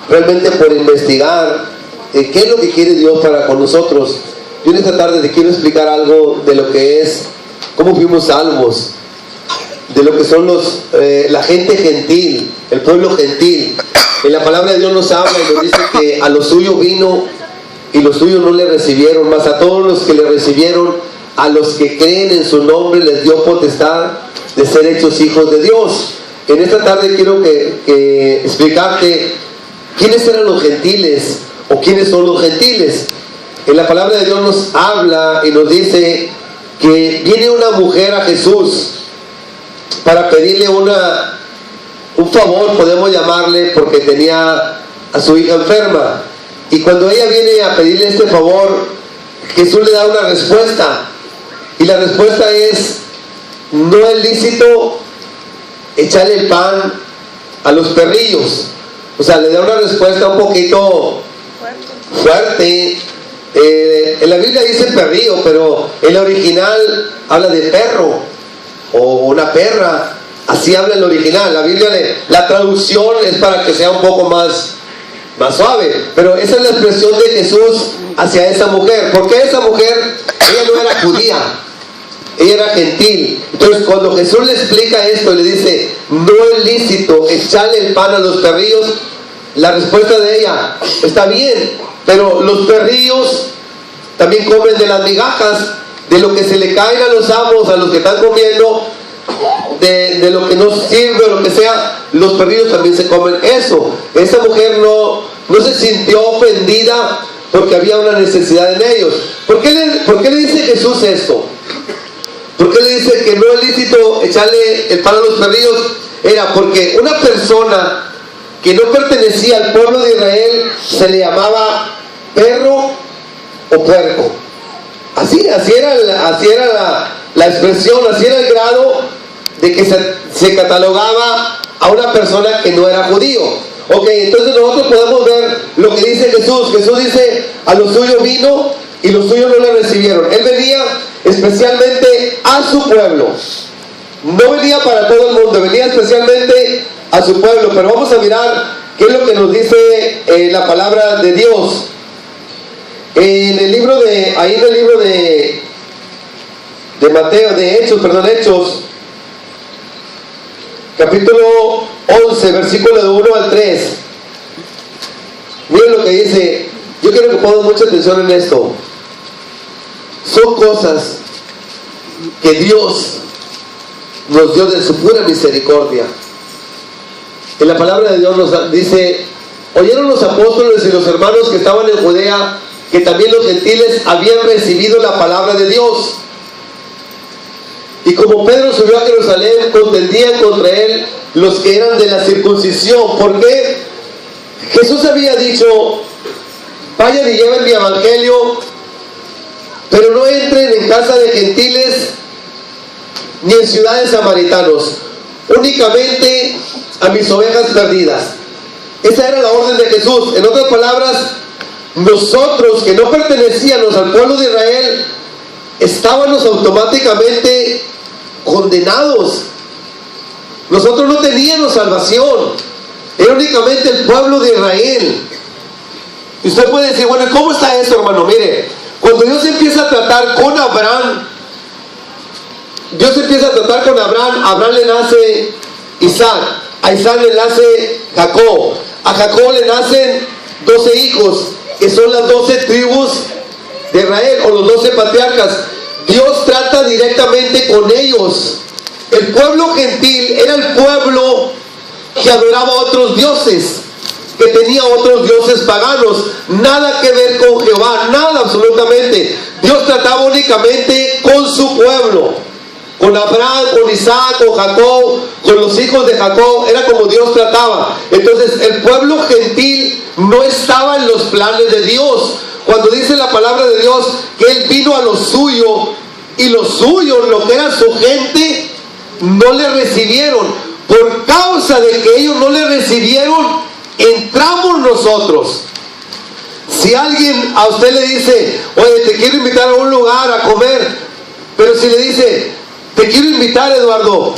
realmente por investigar qué es lo que quiere Dios para con nosotros. Yo en esta tarde te quiero explicar algo de lo que es, cómo fuimos salvos, de lo que son la gente gentil, el pueblo gentil. En la palabra de Dios nos habla y nos dice que a los suyos vino y los suyos no le recibieron, mas a todos los que le recibieron, a los que creen en su nombre, les dio potestad de ser hechos hijos de Dios. En esta tarde quiero explicarte quiénes eran los gentiles o quiénes son los gentiles. En la palabra de Dios nos habla y nos dice que viene una mujer a Jesús para pedirle un favor, podemos llamarle, porque tenía a su hija enferma. Y cuando ella viene a pedirle este favor, Jesús le da una respuesta. Y la respuesta es: no es lícito echarle el pan a los perrillos. O sea, le da una respuesta un poquito fuerte. En la Biblia dice perrillo, pero en la original habla de perro o una perra. Así habla el original. La Biblia, la traducción es para que sea un poco más suave. Pero esa es la expresión de Jesús hacia esa mujer. Porque esa mujer, ella no era judía, ella era gentil. Entonces cuando Jesús le explica esto y le dice: no es lícito echarle el pan a los perrillos, la respuesta de ella: está bien, pero los perrillos también comen de las migajas, de lo que se le caen a los amos, a los que están comiendo, de lo que no sirve o lo que sea. Los perrillos también se comen eso. Esa mujer no se sintió ofendida porque había una necesidad en ellos. ¿Por qué le dice Jesús esto? ¿Por qué le dice que no es lícito echarle el pan a los perrillos? Era porque una persona que no pertenecía al pueblo de Israel se le llamaba perro o puerco. Así era la expresión, así era el grado de que se catalogaba a una persona que no era judío. Ok, entonces nosotros podemos ver lo que dice Jesús. Jesús dice: a los suyos vino y los suyos no le recibieron. Él venía especialmente a su pueblo. No venía para todo el mundo, venía especialmente a su pueblo. Pero vamos a mirar qué es lo que nos dice la palabra de Dios. En el libro de Mateo, Hechos, capítulo 11, versículo de 1 al 3. Miren lo que dice. Yo quiero que pongan mucha atención en esto. Son cosas que Dios nos dio de su pura misericordia. En la palabra de Dios nos dice: oyeron los apóstoles y los hermanos que estaban en Judea que también los gentiles habían recibido la palabra de Dios. Y como Pedro subió a Jerusalén, contendían contra él los que eran de la circuncisión. ¿Por qué? Jesús había dicho: vayan y lleven mi evangelio, pero no entren en casa de gentiles ni en ciudades samaritanos, únicamente a mis ovejas perdidas. Esa era la orden de Jesús. En otras palabras, nosotros que no pertenecíamos al pueblo de Israel estábamos automáticamente condenados. Nosotros no teníamos salvación, era únicamente el pueblo de Israel. Y usted puede decir: bueno, ¿cómo está eso, hermano? Mire, cuando Dios empieza a tratar con Abraham, Abraham le nace Isaac, a Isaac le nace Jacob, a Jacob le nacen 12 hijos, que son las 12 tribus de Israel, o los 12 patriarcas. Dios trata directamente con ellos. El pueblo gentil era el pueblo que adoraba a otros dioses, que tenía otros dioses paganos, nada que ver con Jehová, nada absolutamente. Dios trataba únicamente con su pueblo, con Abraham, con Isaac, con Jacob, con los hijos de Jacob. Era como Dios trataba. Entonces el pueblo gentil no estaba en los planes de Dios. Cuando dice la palabra de Dios que Él vino a lo suyo, y los suyos, lo que era su gente, no le recibieron. Por causa de que ellos no le recibieron, entramos nosotros. Si alguien a usted le dice: oye, te quiero invitar a un lugar a comer, pero si le dice: te quiero invitar, Eduardo,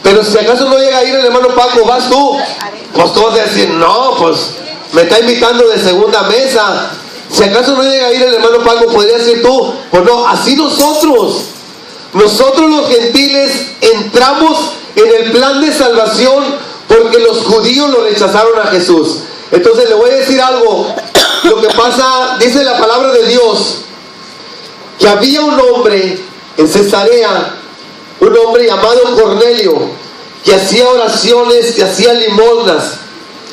pero si acaso no llega a ir el hermano Paco, ¿vas tú? Pues tú vas a decir: no, pues me está invitando de segunda mesa. Si acaso no llega a ir el hermano Paco, podría decir tú, pues no, así nosotros los gentiles entramos en el plan de salvación porque los judíos lo rechazaron a Jesús. Entonces le voy a decir algo. Lo que pasa, dice la palabra de Dios, que había un hombre en Cesarea, un hombre llamado Cornelio, que hacía oraciones, que hacía limosnas.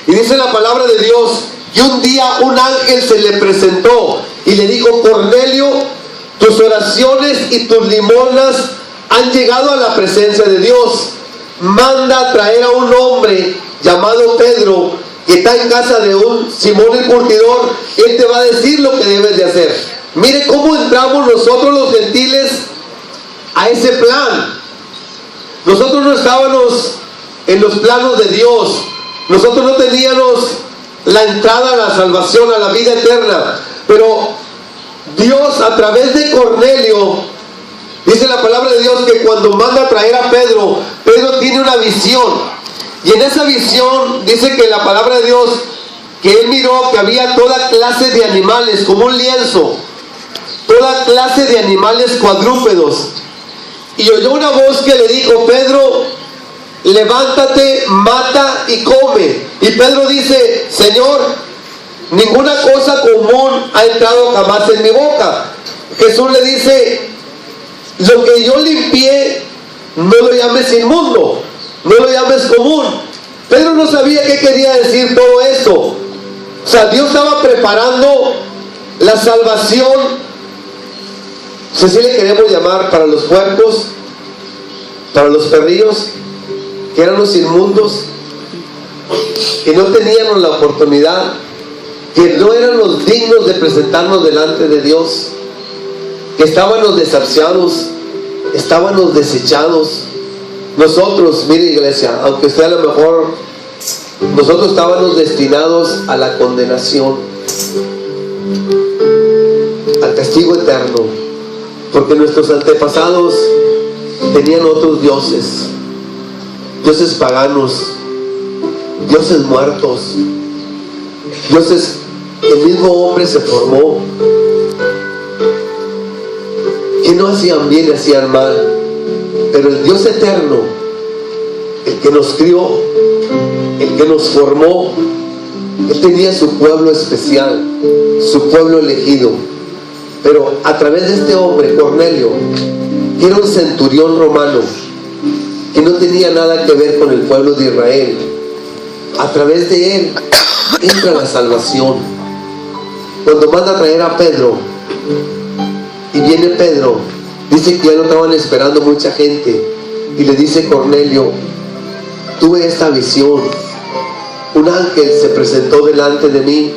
Y dice la palabra de Dios que un día un ángel se le presentó y le dijo: Cornelio, tus oraciones y tus limosnas han llegado a la presencia de Dios. Manda a traer a un hombre llamado Pedro, que está en casa de un Simón el curtidor. Él te va a decir lo que debes de hacer. Mire cómo entramos nosotros los gentiles a ese plan. Nosotros no estábamos en los planos de Dios. Nosotros no teníamos la entrada a la salvación, a la vida eterna. Pero Dios, a través de Cornelio, dice la palabra de Dios que cuando manda a traer a Pedro, Pedro tiene una visión. Y en esa visión dice que la palabra de Dios, que él miró que había toda clase de animales, como un lienzo, toda clase de animales cuadrúpedos. Y oyó una voz que le dijo: Pedro, levántate, mata y come. Y Pedro dice: Señor, ninguna cosa común ha entrado jamás en mi boca. Jesús le dice: lo que yo limpié, no lo llames inmundo, no lo llames común. Pedro no sabía qué quería decir todo esto. O sea, Dios estaba preparando la salvación. Si así le queremos llamar, para los puercos, para los perrillos, que eran los inmundos, que no teníamos la oportunidad, que no eran los dignos de presentarnos delante de Dios, que estábamos desahuciados, estábamos desechados. Nosotros, mire iglesia, aunque usted a lo mejor, nosotros estábamos destinados a la condenación, al castigo eterno, porque nuestros antepasados tenían otros dioses, dioses paganos, dioses muertos, dioses. El mismo hombre se formó, que no hacían bien y hacían mal, pero el Dios eterno, el que nos crió, el que nos formó, Él tenía su pueblo especial, su pueblo elegido. Pero a través de este hombre, Cornelio, que era un centurión romano, que no tenía nada que ver con el pueblo de Israel, a través de él entra la salvación. Cuando manda a traer a Pedro, y viene Pedro, dice que ya lo estaban esperando mucha gente, y le dice: Cornelio, tuve esta visión, un ángel se presentó delante de mí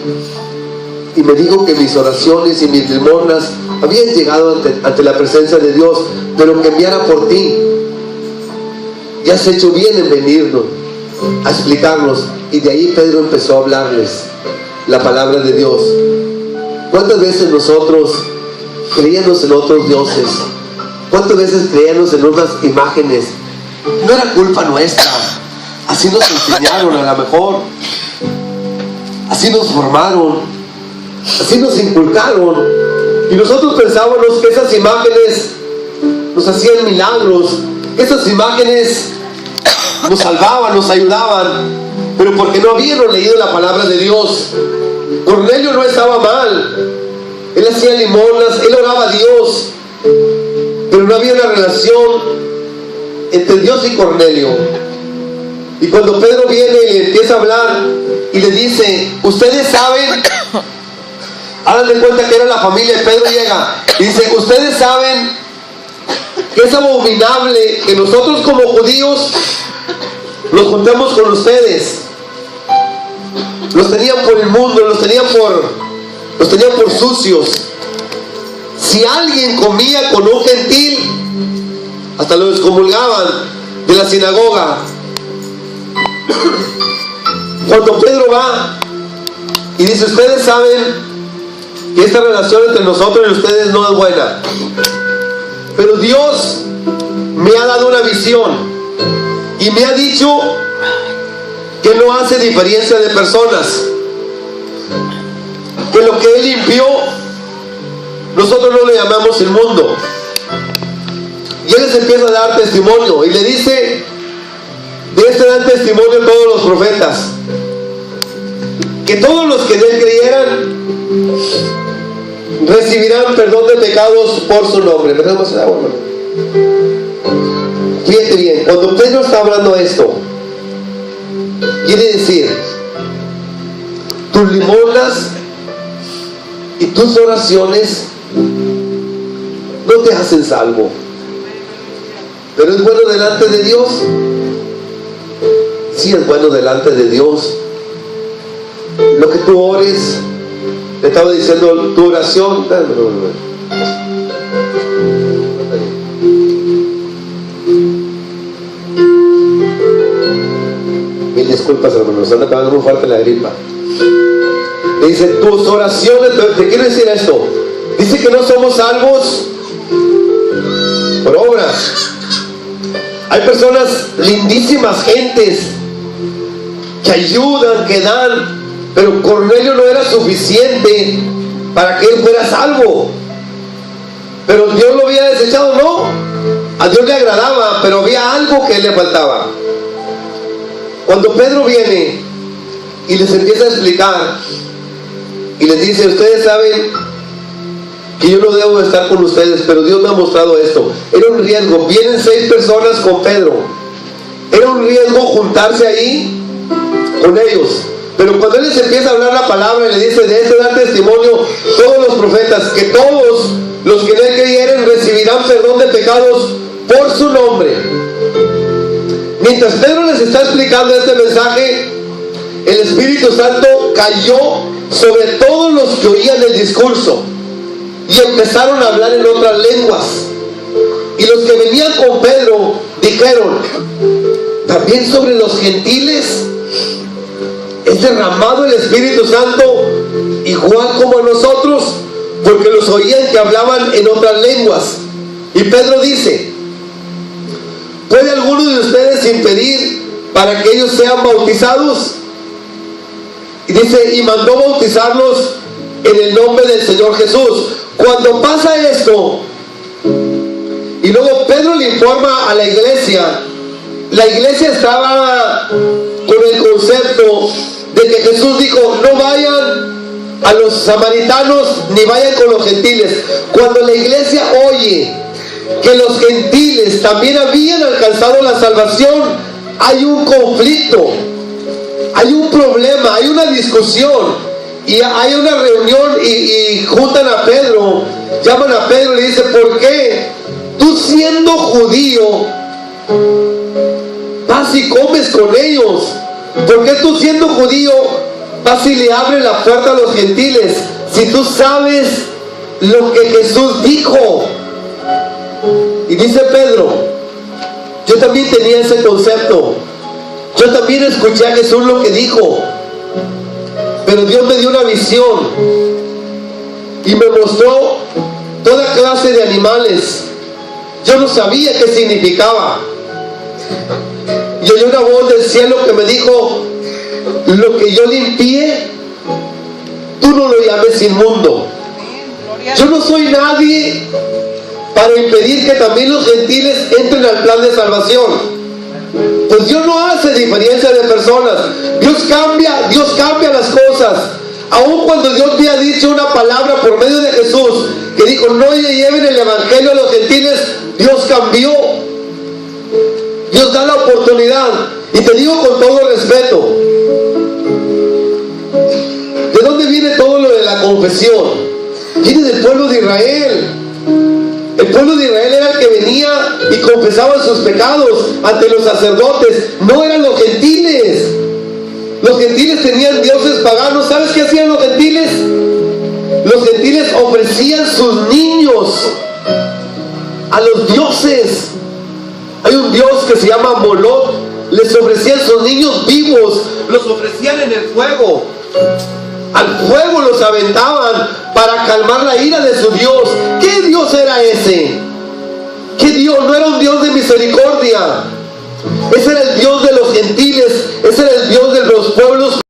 y me dijo que mis oraciones y mis limosnas habían llegado ante la presencia de Dios, pero que enviara por ti. Ya has hecho bien en venirnos a explicarnos. Y de ahí Pedro empezó a hablarles la palabra de Dios. ¿Cuántas veces nosotros creíamos en otros dioses? ¿Cuántas veces creíamos en otras imágenes? No era culpa nuestra. Así nos enseñaron, a lo mejor. Así nos formaron. Así nos inculcaron. Y nosotros pensábamos que esas imágenes nos hacían milagros, que esas imágenes nos salvaban, nos ayudaban, pero porque no habíamos leído la palabra de Dios. Cornelio no estaba mal, él hacía limosnas, él oraba a Dios, pero no había una relación entre Dios y Cornelio. Y cuando Pedro viene y le empieza a hablar y le dice: ustedes saben, hagan de cuenta que era la familia, y Pedro llega y dice: ustedes saben que es abominable que nosotros como judíos nos juntemos con ustedes. Los tenían por inmundos, los tenían por sucios. Si alguien comía con un gentil, hasta lo excomulgaban de la sinagoga. Cuando Pedro va y dice: ustedes saben que esta relación entre nosotros y ustedes no es buena, pero Dios me ha dado una visión y me ha dicho que no hace diferencia de personas. que lo que Él limpió, nosotros no le llamamos inmundo. Y Él les empieza a dar testimonio y le dice, de este dan testimonio todos los profetas, que todos los que en Él creyeran recibirán perdón de pecados por su nombre. Fíjate bien, cuando Pedro está hablando esto, quiere decir, tus limosnas y tus oraciones no te hacen salvo, pero es bueno delante de Dios. Sí, es bueno delante de Dios. Lo que tú ores, le estaba diciendo, tu oración. Mil disculpas, hermanos, anda pegando muy fuerte la gripa. Dice, tus oraciones, te quiero decir esto. Dice que no somos salvos por obras. Hay personas lindísimas, gentes, que ayudan, que dan, pero Cornelio no era suficiente para que él fuera salvo. Pero Dios lo había desechado, no. A Dios le agradaba, pero había algo que le faltaba. Cuando Pedro viene y les empieza a explicar y les dice, ustedes saben que yo no debo estar con ustedes, pero Dios me ha mostrado esto. Era un riesgo. Vienen 6 personas con Pedro. Era un riesgo juntarse ahí con ellos. Pero cuando Él les empieza a hablar la palabra y le dice, de esto dan testimonio todos los profetas, que todos los que en Él creyeren recibirán perdón de pecados por su nombre. Mientras Pedro les está explicando este mensaje, el Espíritu Santo cayó sobre todos los que oían el discurso y empezaron a hablar en otras lenguas. Y los que venían con Pedro dijeron, también sobre los gentiles es derramado el Espíritu Santo igual como a nosotros, porque los oían que hablaban en otras lenguas. Y Pedro dice, ¿puede alguno de ustedes impedir para que ellos sean bautizados? Y dice, y mandó bautizarlos en el nombre del Señor Jesús. Cuando pasa esto, y luego Pedro le informa a la iglesia estaba con el concepto de que Jesús dijo, no vayan a los samaritanos ni vayan con los gentiles. Cuando la iglesia oye que los gentiles también habían alcanzado la salvación, hay un conflicto, hay un problema, hay una discusión. Y hay una reunión y juntan a Pedro, llaman a Pedro y le dicen, ¿por qué tú siendo judío vas y comes con ellos? ¿Por qué tú siendo judío vas y le abres la puerta a los gentiles? Si tú sabes lo que Jesús dijo. Y dice Pedro, yo también tenía ese concepto. Yo también escuché a Jesús lo que dijo. Pero Dios me dio una visión y me mostró toda clase de animales. Yo no sabía qué significaba. Y oí una voz del cielo que me dijo, lo que yo limpié, tú no lo llames inmundo. Yo no soy nadie para impedir que también los gentiles entren al plan de salvación. Pues Dios no hace diferencia de personas. Dios cambia las cosas. Aun cuando Dios había dicho una palabra por medio de Jesús, que dijo, no le lleven el evangelio a los gentiles, Dios cambió. Dios da la oportunidad. Y te digo con todo respeto, ¿de dónde viene todo lo de la confesión? Viene del pueblo de Israel. El pueblo de Israel era el que venía y confesaba sus pecados ante los sacerdotes. No eran los gentiles. Los gentiles tenían dioses paganos. ¿Sabes qué hacían los gentiles? Los gentiles ofrecían sus niños a los dioses. Hay un dios que se llama Moloch. Les ofrecían sus niños vivos. Los ofrecían en el fuego. Al fuego los aventaban para calmar la ira de su Dios. ¿Qué Dios era ese? ¿Qué Dios? No era un Dios de misericordia. Ese era el Dios de los gentiles. Ese era el Dios de los pueblos